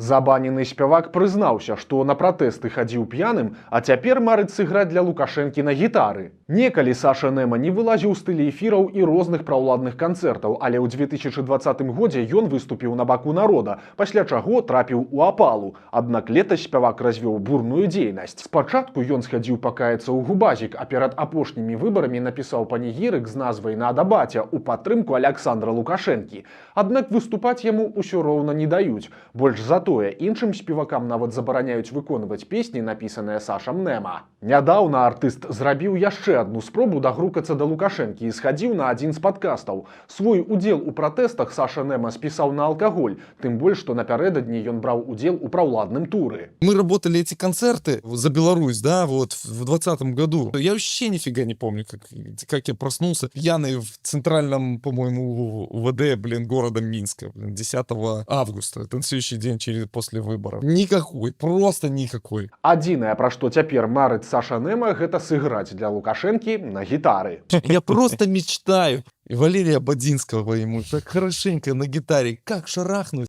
Забанены спявак прызнаўся, што на пратэсты хадзіў п'яным, а цяпер марыць сыграць для Лукашэнкі на гітары. Некалі Саша Нема не вылазіў з тэлеэфіраў і розных праўладных канцэртаў, але ў 2020 годзе ён выступіў на баку народа, пасля чаго трапіў у апалу. Аднак летась спявак развёў бурную дзейнасць. Спачатку ён схадзіў пакаяцца ў губазік, а перад апошнімі выбарамі напісаў панегірык з назвай «Надо батя» у падтрымку Аляксандра Лукашэнкі. Аднак выступаць яму ўсё роўна не даюць. Больш за тое, іншым спевакам нават забараняюць выконваць песні, напісаныя Сашам Нема. Нядаўна артыст зрабіў яшчэ адну спробу дагрукацца да Лукашэнкі і схадзіў на адзін з падкастаў. Свой удзел у пратэстах Саша Нема спісаў на алкаголь, тым больш, што напярэдадні ён браў удзел у праўладным туры. Мы работали эти концерты за Беларусь, да, вот в 2020 году. Я вообще нифига не помню, как я проснулся пьяный в центральном, по-моему, УВД, города Минска, 10 августа, танцующий день после выборов. Никакой, просто никакой. Адзінае, пра што цяпер марыць Саша Нема, гэта сыграць для Лукашэнкі на гітары. Я просто мечтаю. И Валерия Бадинского ему так хорошенько на гитаре, как шарахнуть.